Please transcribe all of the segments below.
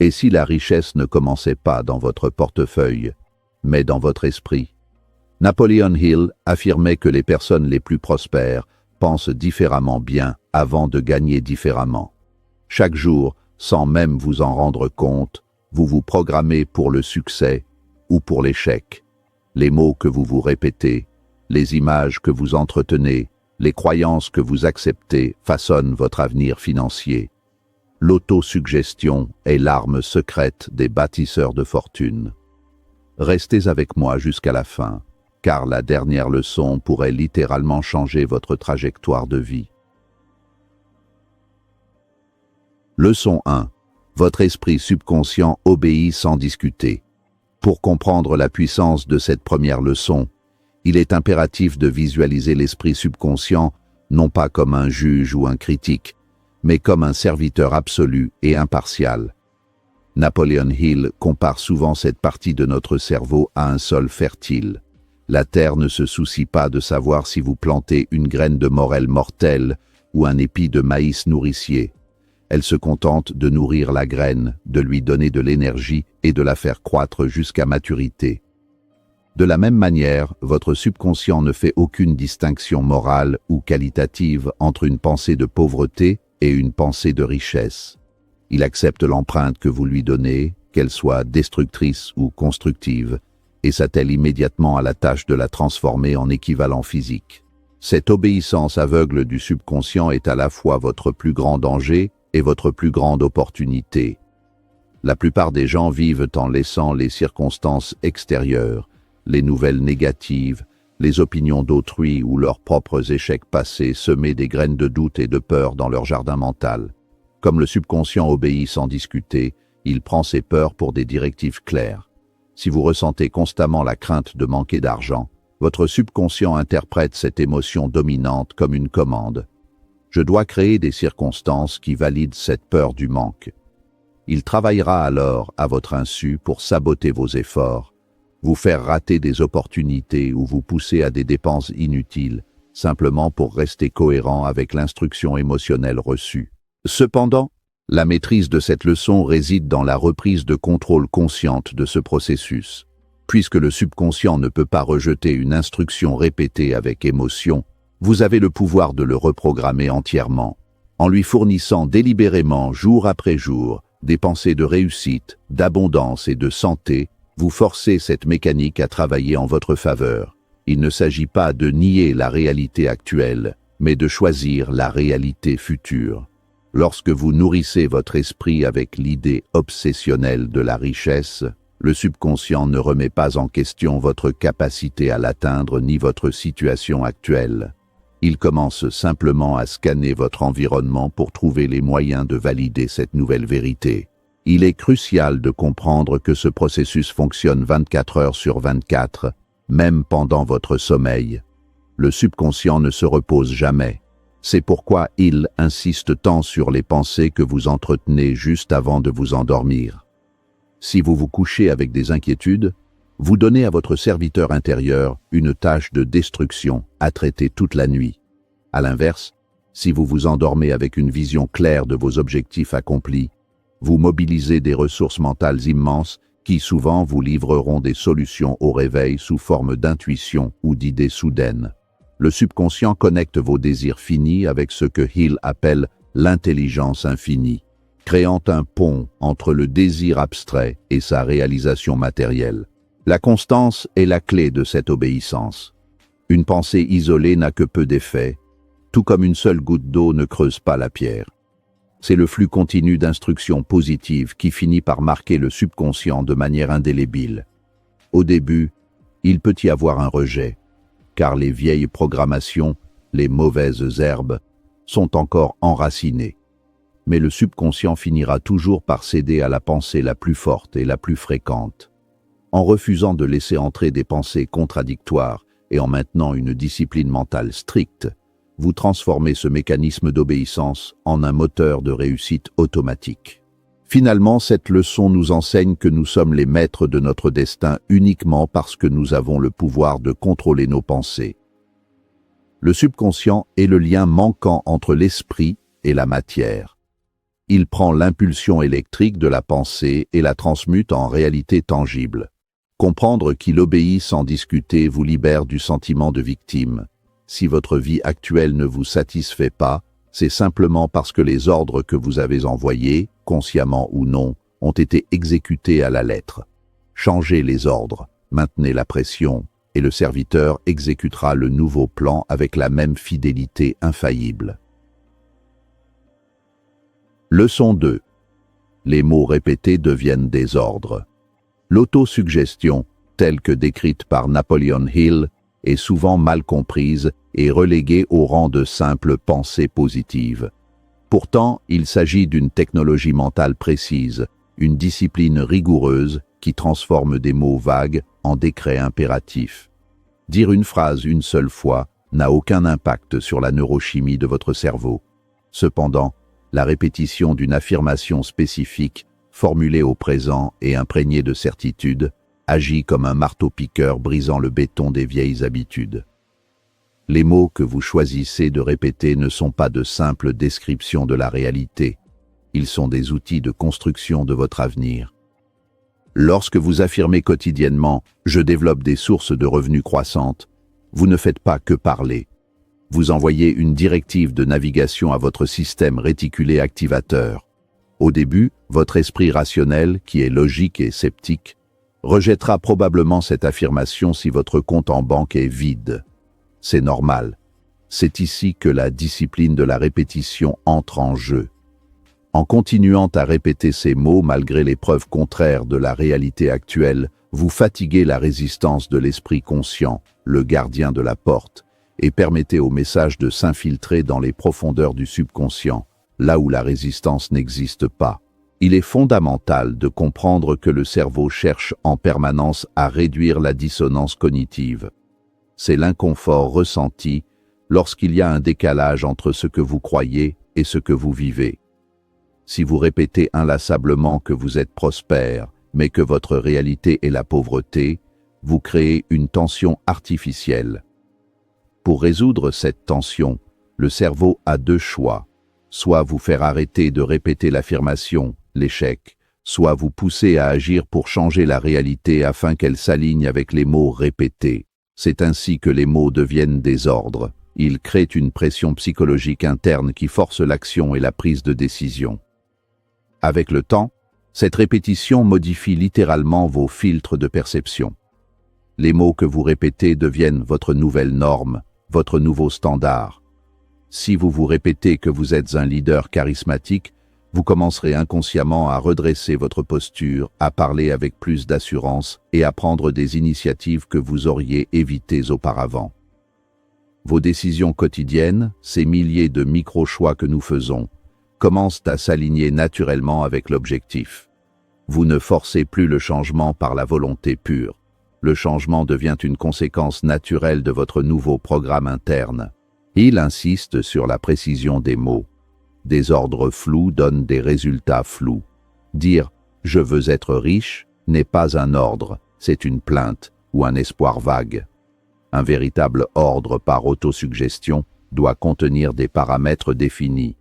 Et si la richesse ne commençait pas dans votre portefeuille, mais dans votre esprit? Napoleon Hill affirmait que les personnes les plus prospères pensent différemment bien avant de gagner différemment. Chaque jour, sans même vous en rendre compte, vous vous programmez pour le succès ou pour l'échec. Les mots que vous vous répétez, les images que vous entretenez, les croyances que vous acceptez façonnent votre avenir financier. L'autosuggestion est l'arme secrète des bâtisseurs de fortune. Restez avec moi jusqu'à la fin, car la dernière leçon pourrait littéralement changer votre trajectoire de vie. Leçon 1. Votre esprit subconscient obéit sans discuter. Pour comprendre la puissance de cette première leçon, il est impératif de visualiser l'esprit subconscient non pas comme un juge ou un critique, mais comme un serviteur absolu et impartial. Napoleon Hill compare souvent cette partie de notre cerveau à un sol fertile. La terre ne se soucie pas de savoir si vous plantez une graine de morel mortelle ou un épi de maïs nourricier. Elle se contente de nourrir la graine, de lui donner de l'énergie et de la faire croître jusqu'à maturité. De la même manière, votre subconscient ne fait aucune distinction morale ou qualitative entre une pensée de pauvreté et une pensée de richesse. Il accepte l'empreinte que vous lui donnez, qu'elle soit destructrice ou constructive, et s'attelle immédiatement à la tâche de la transformer en équivalent physique. Cette obéissance aveugle du subconscient est à la fois votre plus grand danger et votre plus grande opportunité. La plupart des gens vivent en laissant les circonstances extérieures, les nouvelles négatives, les opinions d'autrui ou leurs propres échecs passés semer des graines de doute et de peur dans leur jardin mental. Comme le subconscient obéit sans discuter, il prend ses peurs pour des directives claires. Si vous ressentez constamment la crainte de manquer d'argent, votre subconscient interprète cette émotion dominante comme une commande. Je dois créer des circonstances qui valident cette peur du manque. Il travaillera alors à votre insu pour saboter vos efforts, vous faire rater des opportunités ou vous pousser à des dépenses inutiles, simplement pour rester cohérent avec l'instruction émotionnelle reçue. Cependant, la maîtrise de cette leçon réside dans la reprise de contrôle consciente de ce processus. Puisque le subconscient ne peut pas rejeter une instruction répétée avec émotion, vous avez le pouvoir de le reprogrammer entièrement. En lui fournissant délibérément, jour après jour, des pensées de réussite, d'abondance et de santé, vous forcez cette mécanique à travailler en votre faveur. Il ne s'agit pas de nier la réalité actuelle, mais de choisir la réalité future. Lorsque vous nourrissez votre esprit avec l'idée obsessionnelle de la richesse, le subconscient ne remet pas en question votre capacité à l'atteindre ni votre situation actuelle. Il commence simplement à scanner votre environnement pour trouver les moyens de valider cette nouvelle vérité. Il est crucial de comprendre que ce processus fonctionne 24 heures sur 24, même pendant votre sommeil. Le subconscient ne se repose jamais. C'est pourquoi il insiste tant sur les pensées que vous entretenez juste avant de vous endormir. Si vous vous couchez avec des inquiétudes, vous donnez à votre serviteur intérieur une tâche de destruction à traiter toute la nuit. À l'inverse, si vous vous endormez avec une vision claire de vos objectifs accomplis, vous mobilisez des ressources mentales immenses qui souvent vous livreront des solutions au réveil sous forme d'intuition ou d'idées soudaines. Le subconscient connecte vos désirs finis avec ce que Hill appelle l'intelligence infinie, créant un pont entre le désir abstrait et sa réalisation matérielle. La constance est la clé de cette obéissance. Une pensée isolée n'a que peu d'effet, tout comme une seule goutte d'eau ne creuse pas la pierre. C'est le flux continu d'instructions positives qui finit par marquer le subconscient de manière indélébile. Au début, il peut y avoir un rejet, car les vieilles programmations, les mauvaises herbes, sont encore enracinées. Mais le subconscient finira toujours par céder à la pensée la plus forte et la plus fréquente. En refusant de laisser entrer des pensées contradictoires et en maintenant une discipline mentale stricte, vous transformez ce mécanisme d'obéissance en un moteur de réussite automatique. Finalement, cette leçon nous enseigne que nous sommes les maîtres de notre destin uniquement parce que nous avons le pouvoir de contrôler nos pensées. Le subconscient est le lien manquant entre l'esprit et la matière. Il prend l'impulsion électrique de la pensée et la transmute en réalité tangible. Comprendre qu'il obéit sans discuter vous libère du sentiment de victime. Si votre vie actuelle ne vous satisfait pas, c'est simplement parce que les ordres que vous avez envoyés, consciemment ou non, ont été exécutés à la lettre. Changez les ordres, maintenez la pression, et le serviteur exécutera le nouveau plan avec la même fidélité infaillible. Leçon 2. Les mots répétés deviennent des ordres. L'autosuggestion, telle que décrite par Napoleon Hill, est souvent mal comprise et reléguée au rang de simple pensée positive. Pourtant, il s'agit d'une technologie mentale précise, une discipline rigoureuse qui transforme des mots vagues en décrets impératifs. Dire une phrase une seule fois n'a aucun impact sur la neurochimie de votre cerveau. Cependant, la répétition d'une affirmation spécifique, formulée au présent et imprégnée de certitude, agit comme un marteau-piqueur brisant le béton des vieilles habitudes. Les mots que vous choisissez de répéter ne sont pas de simples descriptions de la réalité. Ils sont des outils de construction de votre avenir. Lorsque vous affirmez quotidiennement « je développe des sources de revenus croissantes », vous ne faites pas que parler. Vous envoyez une directive de navigation à votre système réticulé activateur. Au début, votre esprit rationnel, qui est logique et sceptique, rejettera probablement cette affirmation si votre compte en banque est vide. C'est normal. C'est ici que la discipline de la répétition entre en jeu. En continuant à répéter ces mots malgré les preuves contraires de la réalité actuelle, vous fatiguez la résistance de l'esprit conscient, le gardien de la porte, et permettez au message de s'infiltrer dans les profondeurs du subconscient, là où la résistance n'existe pas. Il est fondamental de comprendre que le cerveau cherche en permanence à réduire la dissonance cognitive. C'est l'inconfort ressenti lorsqu'il y a un décalage entre ce que vous croyez et ce que vous vivez. Si vous répétez inlassablement que vous êtes prospère, mais que votre réalité est la pauvreté, vous créez une tension artificielle. Pour résoudre cette tension, le cerveau a deux choix. Soit vous faire arrêter de répéter l'affirmation, l'échec, soit vous pousser à agir pour changer la réalité afin qu'elle s'aligne avec les mots répétés. C'est ainsi que les mots deviennent des ordres. Ils créent une pression psychologique interne qui force l'action et la prise de décision. Avec le temps, cette répétition modifie littéralement vos filtres de perception. Les mots que vous répétez deviennent votre nouvelle norme, votre nouveau standard. Si vous vous répétez que vous êtes un leader charismatique, vous commencerez inconsciemment à redresser votre posture, à parler avec plus d'assurance et à prendre des initiatives que vous auriez évitées auparavant. Vos décisions quotidiennes, ces milliers de micro-choix que nous faisons, commencent à s'aligner naturellement avec l'objectif. Vous ne forcez plus le changement par la volonté pure. Le changement devient une conséquence naturelle de votre nouveau programme interne. Il insiste sur la précision des mots. Des ordres flous donnent des résultats flous. Dire « je veux être riche » n'est pas un ordre, c'est une plainte ou un espoir vague. Un véritable ordre par autosuggestion doit contenir des paramètres définis.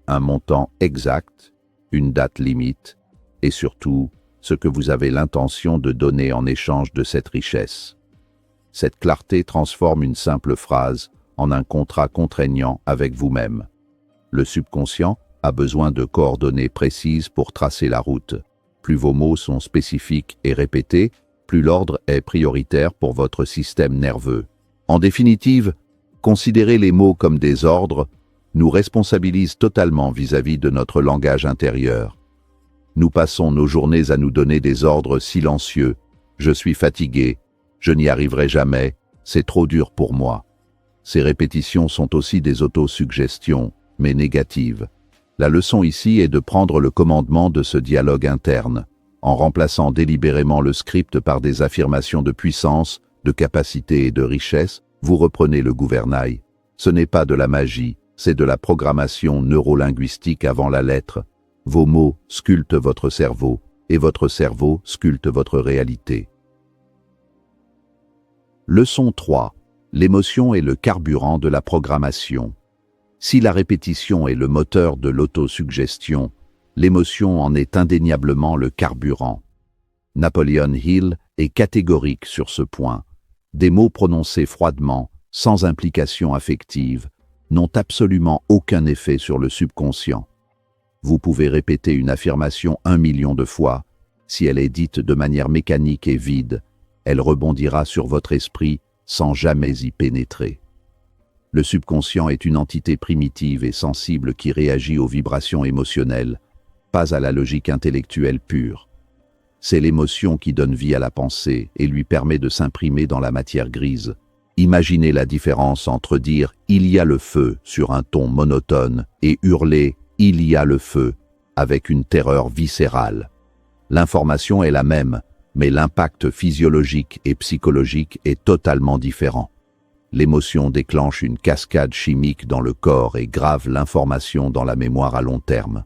Un montant exact, une date limite, et surtout, ce que vous avez l'intention de donner en échange de cette richesse. Cette clarté transforme une simple phrase en un contrat contraignant avec vous-même. Le subconscient a besoin de coordonnées précises pour tracer la route. Plus vos mots sont spécifiques et répétés, plus l'ordre est prioritaire pour votre système nerveux. En définitive, considérer les mots comme des ordres nous responsabilise totalement vis-à-vis de notre langage intérieur. Nous passons nos journées à nous donner des ordres silencieux. Je suis fatigué, je n'y arriverai jamais, c'est trop dur pour moi. Ces répétitions sont aussi des autosuggestions, mais négatives. La leçon ici est de prendre le commandement de ce dialogue interne, en remplaçant délibérément le script par des affirmations de puissance, de capacité et de richesse, vous reprenez le gouvernail. Ce n'est pas de la magie, c'est de la programmation neurolinguistique avant la lettre. Vos mots sculptent votre cerveau, et votre cerveau sculpte votre réalité. Leçon 3. L'émotion est le carburant de la programmation. Si la répétition est le moteur de l'autosuggestion, l'émotion en est indéniablement le carburant. Napoleon Hill est catégorique sur ce point. Des mots prononcés froidement, sans implication affective, n'ont absolument aucun effet sur le subconscient. Vous pouvez répéter une affirmation 1 million de fois. Si elle est dite de manière mécanique et vide, elle rebondira sur votre esprit sans jamais y pénétrer. Le subconscient est une entité primitive et sensible qui réagit aux vibrations émotionnelles, pas à la logique intellectuelle pure. C'est l'émotion qui donne vie à la pensée et lui permet de s'imprimer dans la matière grise. Imaginez la différence entre dire « il y a le feu » sur un ton monotone et hurler « il y a le feu » avec une terreur viscérale. L'information est la même, mais l'impact physiologique et psychologique est totalement différent. L'émotion déclenche une cascade chimique dans le corps et grave l'information dans la mémoire à long terme.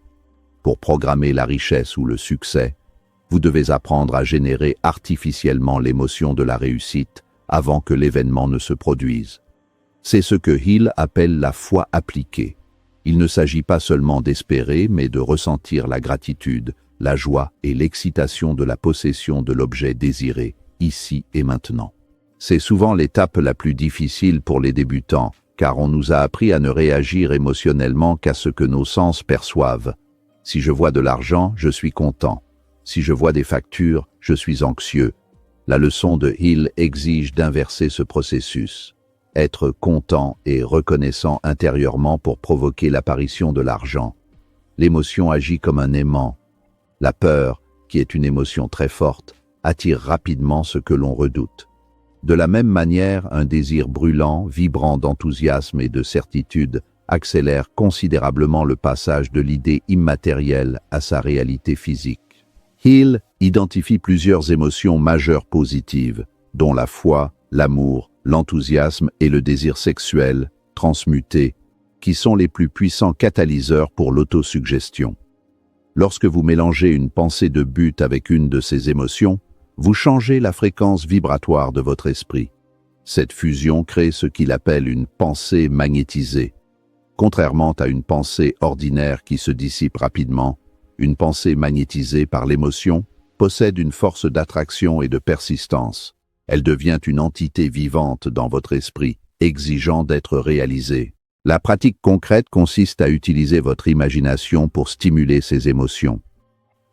Pour programmer la richesse ou le succès, vous devez apprendre à générer artificiellement l'émotion de la réussite avant que l'événement ne se produise. C'est ce que Hill appelle la foi appliquée. Il ne s'agit pas seulement d'espérer, mais de ressentir la gratitude, la joie et l'excitation de la possession de l'objet désiré, ici et maintenant. C'est souvent l'étape la plus difficile pour les débutants, car on nous a appris à ne réagir émotionnellement qu'à ce que nos sens perçoivent. Si je vois de l'argent, je suis content. Si je vois des factures, je suis anxieux. La leçon de Hill exige d'inverser ce processus. Être content et reconnaissant intérieurement pour provoquer l'apparition de l'argent. L'émotion agit comme un aimant. La peur, qui est une émotion très forte, attire rapidement ce que l'on redoute. De la même manière, un désir brûlant, vibrant d'enthousiasme et de certitude, accélère considérablement le passage de l'idée immatérielle à sa réalité physique. Hill identifie plusieurs émotions majeures positives, dont la foi, l'amour, l'enthousiasme et le désir sexuel, transmutés, qui sont les plus puissants catalyseurs pour l'autosuggestion. Lorsque vous mélangez une pensée de but avec une de ces émotions, vous changez la fréquence vibratoire de votre esprit. Cette fusion crée ce qu'il appelle une pensée magnétisée. Contrairement à une pensée ordinaire qui se dissipe rapidement, une pensée magnétisée par l'émotion possède une force d'attraction et de persistance. Elle devient une entité vivante dans votre esprit, exigeant d'être réalisée. La pratique concrète consiste à utiliser votre imagination pour stimuler ces émotions.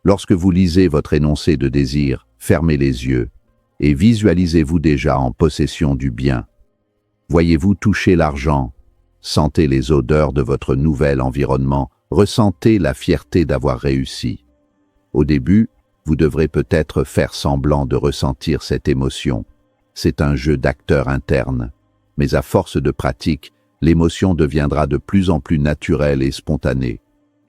Lorsque vous lisez votre énoncé de désir, fermez les yeux et visualisez-vous déjà en possession du bien. Voyez-vous toucher l'argent, sentez les odeurs de votre nouvel environnement, ressentez la fierté d'avoir réussi. Au début, vous devrez peut-être faire semblant de ressentir cette émotion. C'est un jeu d'acteur interne, mais à force de pratique, l'émotion deviendra de plus en plus naturelle et spontanée.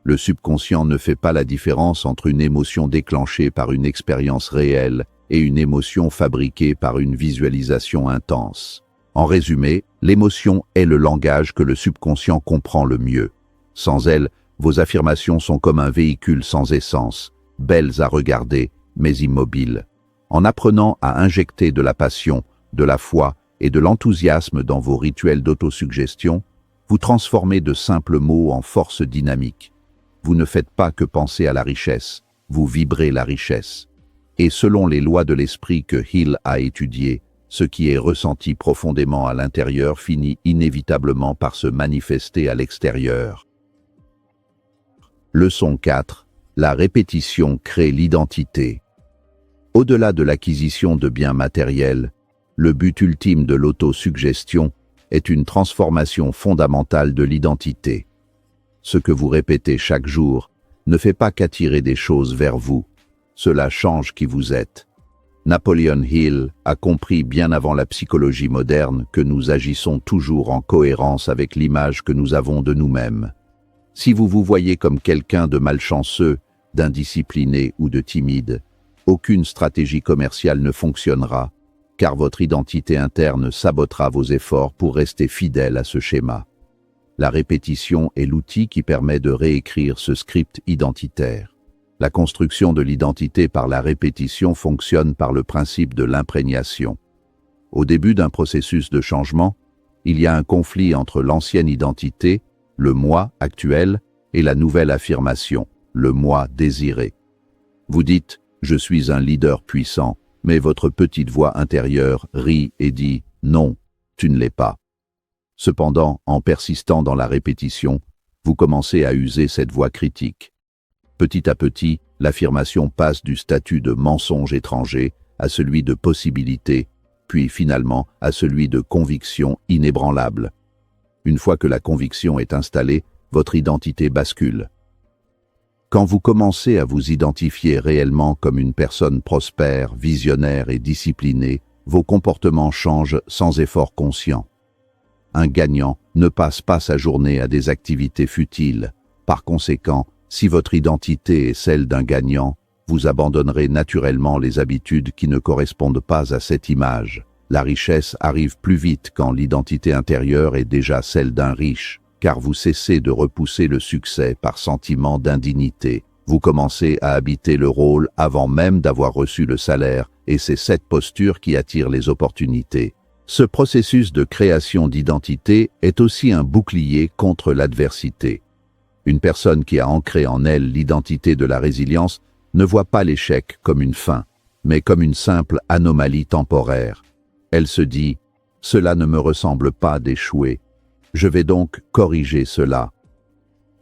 Le subconscient ne fait pas la différence entre une émotion déclenchée par une expérience réelle et une émotion fabriquée par une visualisation intense. En résumé, l'émotion est le langage que le subconscient comprend le mieux. Sans elle, vos affirmations sont comme un véhicule sans essence, belles à regarder, mais immobiles. En apprenant à injecter de la passion, de la foi et de l'enthousiasme dans vos rituels d'autosuggestion, vous transformez de simples mots en force dynamique. Vous ne faites pas que penser à la richesse, vous vibrez la richesse. Et selon les lois de l'esprit que Hill a étudiées, ce qui est ressenti profondément à l'intérieur finit inévitablement par se manifester à l'extérieur. Leçon 4. La répétition crée l'identité. Au-delà de l'acquisition de biens matériels, le but ultime de l'autosuggestion est une transformation fondamentale de l'identité. Ce que vous répétez chaque jour ne fait pas qu'attirer des choses vers vous, cela change qui vous êtes. Napoleon Hill a compris bien avant la psychologie moderne que nous agissons toujours en cohérence avec l'image que nous avons de nous-mêmes. Si vous vous voyez comme quelqu'un de malchanceux, d'indiscipliné ou de timide, aucune stratégie commerciale ne fonctionnera, car votre identité interne sabotera vos efforts pour rester fidèle à ce schéma. La répétition est l'outil qui permet de réécrire ce script identitaire. La construction de l'identité par la répétition fonctionne par le principe de l'imprégnation. Au début d'un processus de changement, il y a un conflit entre l'ancienne identité le moi actuel, et la nouvelle affirmation, le moi désiré. Vous dites « Je suis un leader puissant », mais votre petite voix intérieure rit et dit « Non, tu ne l'es pas ». Cependant, en persistant dans la répétition, vous commencez à user cette voix critique. Petit à petit, l'affirmation passe du statut de mensonge étranger à celui de possibilité, puis finalement à celui de conviction inébranlable. Une fois que la conviction est installée, votre identité bascule. Quand vous commencez à vous identifier réellement comme une personne prospère, visionnaire et disciplinée, vos comportements changent sans effort conscient. Un gagnant ne passe pas sa journée à des activités futiles. Par conséquent, si votre identité est celle d'un gagnant, vous abandonnerez naturellement les habitudes qui ne correspondent pas à cette image. La richesse arrive plus vite quand l'identité intérieure est déjà celle d'un riche, car vous cessez de repousser le succès par sentiment d'indignité. Vous commencez à habiter le rôle avant même d'avoir reçu le salaire, et c'est cette posture qui attire les opportunités. Ce processus de création d'identité est aussi un bouclier contre l'adversité. Une personne qui a ancré en elle l'identité de la résilience ne voit pas l'échec comme une fin, mais comme une simple anomalie temporaire. Elle se dit « Cela ne me ressemble pas d'échouer. Je vais donc corriger cela. »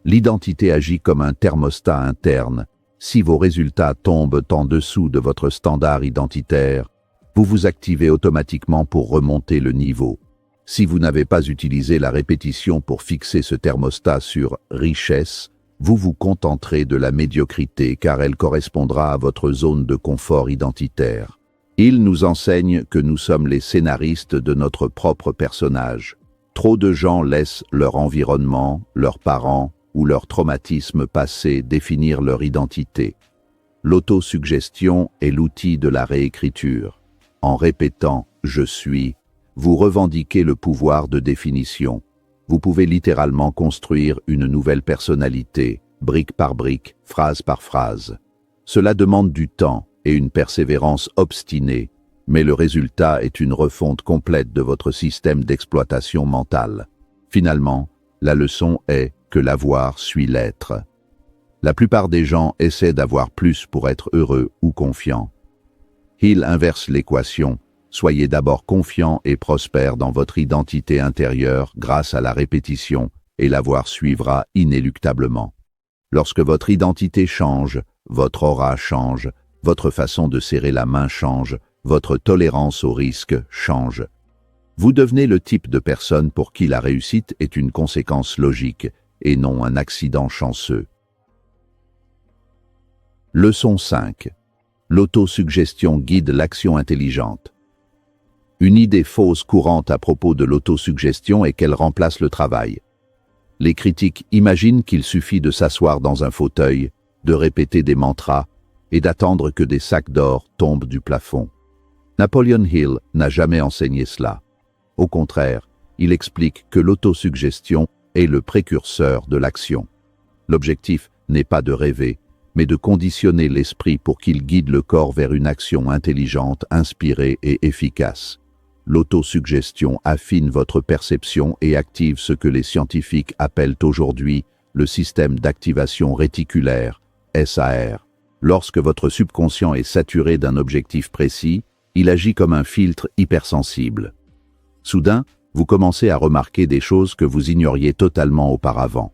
L'identité agit comme un thermostat interne. Si vos résultats tombent en dessous de votre standard identitaire, vous vous activez automatiquement pour remonter le niveau. Si vous n'avez pas utilisé la répétition pour fixer ce thermostat sur « richesse », vous vous contenterez de la médiocrité car elle correspondra à votre zone de confort identitaire. Il nous enseigne que nous sommes les scénaristes de notre propre personnage. Trop de gens laissent leur environnement, leurs parents ou leur traumatisme passé définir leur identité. L'autosuggestion est l'outil de la réécriture. En répétant « je suis », vous revendiquez le pouvoir de définition. Vous pouvez littéralement construire une nouvelle personnalité, brique par brique, phrase par phrase. Cela demande du temps et une persévérance obstinée, mais le résultat est une refonte complète de votre système d'exploitation mentale. Finalement, la leçon est que l'avoir suit l'être. La plupart des gens essaient d'avoir plus pour être heureux ou confiants. Hill inverse l'équation. Soyez d'abord confiant et prospère dans votre identité intérieure grâce à la répétition, et l'avoir suivra inéluctablement. Lorsque votre identité change, votre aura change, votre façon de serrer la main change, votre tolérance au risque change. Vous devenez le type de personne pour qui la réussite est une conséquence logique et non un accident chanceux. Leçon 5. L'autosuggestion guide l'action intelligente. Une idée fausse courante à propos de l'autosuggestion est qu'elle remplace le travail. Les critiques imaginent qu'il suffit de s'asseoir dans un fauteuil, de répéter des mantras et d'attendre que des sacs d'or tombent du plafond. Napoleon Hill n'a jamais enseigné cela. Au contraire, il explique que l'autosuggestion est le précurseur de l'action. L'objectif n'est pas de rêver, mais de conditionner l'esprit pour qu'il guide le corps vers une action intelligente, inspirée et efficace. L'autosuggestion affine votre perception et active ce que les scientifiques appellent aujourd'hui le système d'activation réticulaire, SAR. Lorsque votre subconscient est saturé d'un objectif précis, il agit comme un filtre hypersensible. Soudain, vous commencez à remarquer des choses que vous ignoriez totalement auparavant.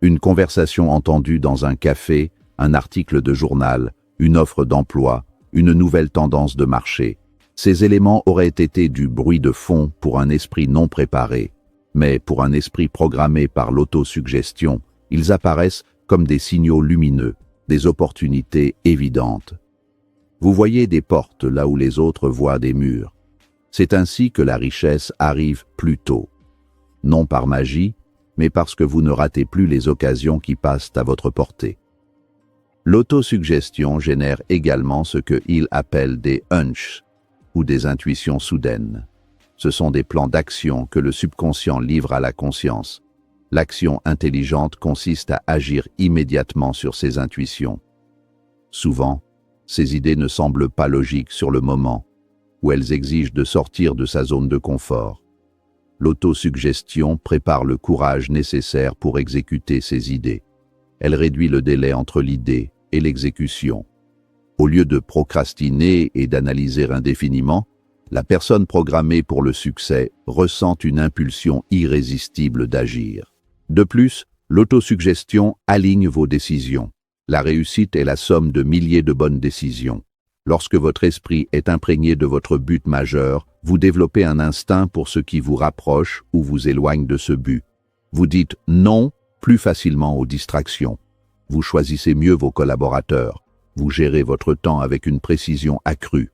Une conversation entendue dans un café, un article de journal, une offre d'emploi, une nouvelle tendance de marché. Ces éléments auraient été du bruit de fond pour un esprit non préparé, mais pour un esprit programmé par l'autosuggestion, ils apparaissent comme des signaux lumineux, des opportunités évidentes. Vous voyez des portes là où les autres voient des murs. C'est ainsi que la richesse arrive plus tôt. Non par magie, mais parce que vous ne ratez plus les occasions qui passent à votre portée. L'autosuggestion génère également ce que Hill appelle des hunchs, ou des intuitions soudaines. Ce sont des plans d'action que le subconscient livre à la conscience. L'action intelligente consiste à agir immédiatement sur ces intuitions. Souvent, ces idées ne semblent pas logiques sur le moment, ou elles exigent de sortir de sa zone de confort. L'autosuggestion prépare le courage nécessaire pour exécuter ses idées. Elle réduit le délai entre l'idée et l'exécution. Au lieu de procrastiner et d'analyser indéfiniment, la personne programmée pour le succès ressent une impulsion irrésistible d'agir. De plus, l'autosuggestion aligne vos décisions. La réussite est la somme de milliers de bonnes décisions. Lorsque votre esprit est imprégné de votre but majeur, vous développez un instinct pour ce qui vous rapproche ou vous éloigne de ce but. Vous dites non plus facilement aux distractions. Vous choisissez mieux vos collaborateurs. Vous gérez votre temps avec une précision accrue.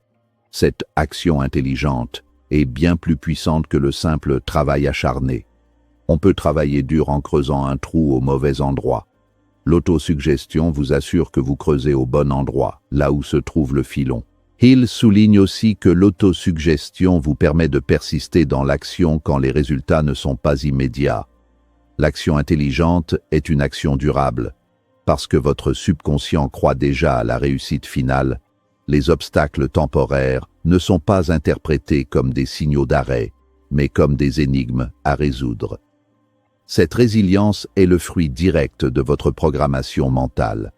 Cette action intelligente est bien plus puissante que le simple travail acharné. On peut travailler dur en creusant un trou au mauvais endroit. L'autosuggestion vous assure que vous creusez au bon endroit, là où se trouve le filon. Hill souligne aussi que l'autosuggestion vous permet de persister dans l'action quand les résultats ne sont pas immédiats. L'action intelligente est une action durable. Parce que votre subconscient croit déjà à la réussite finale, les obstacles temporaires ne sont pas interprétés comme des signaux d'arrêt, mais comme des énigmes à résoudre. Cette résilience est le fruit direct de votre programmation mentale.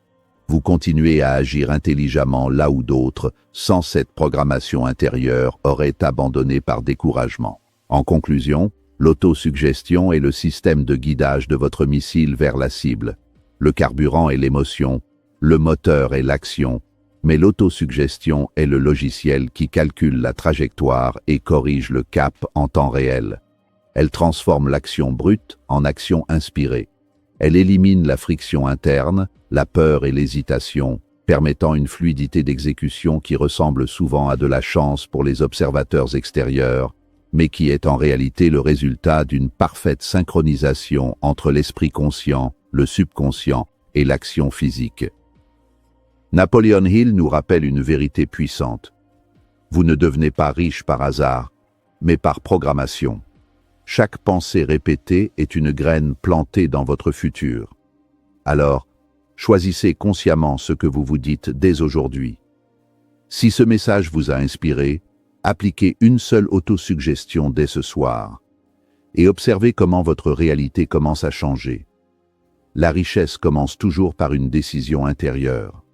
Vous continuez à agir intelligemment là où d'autres, sans cette programmation intérieure, auraient abandonné par découragement. En conclusion, l'autosuggestion est le système de guidage de votre missile vers la cible. Le carburant est l'émotion, le moteur est l'action, mais l'autosuggestion est le logiciel qui calcule la trajectoire et corrige le cap en temps réel. Elle transforme l'action brute en action inspirée. Elle élimine la friction interne, la peur et l'hésitation, permettant une fluidité d'exécution qui ressemble souvent à de la chance pour les observateurs extérieurs, mais qui est en réalité le résultat d'une parfaite synchronisation entre l'esprit conscient, le subconscient et l'action physique. Napoleon Hill nous rappelle une vérité puissante. Vous ne devenez pas riche par hasard, mais par programmation. Chaque pensée répétée est une graine plantée dans votre futur. Alors, choisissez consciemment ce que vous vous dites dès aujourd'hui. Si ce message vous a inspiré, appliquez une seule autosuggestion dès ce soir et observez comment votre réalité commence à changer. La richesse commence toujours par une décision intérieure.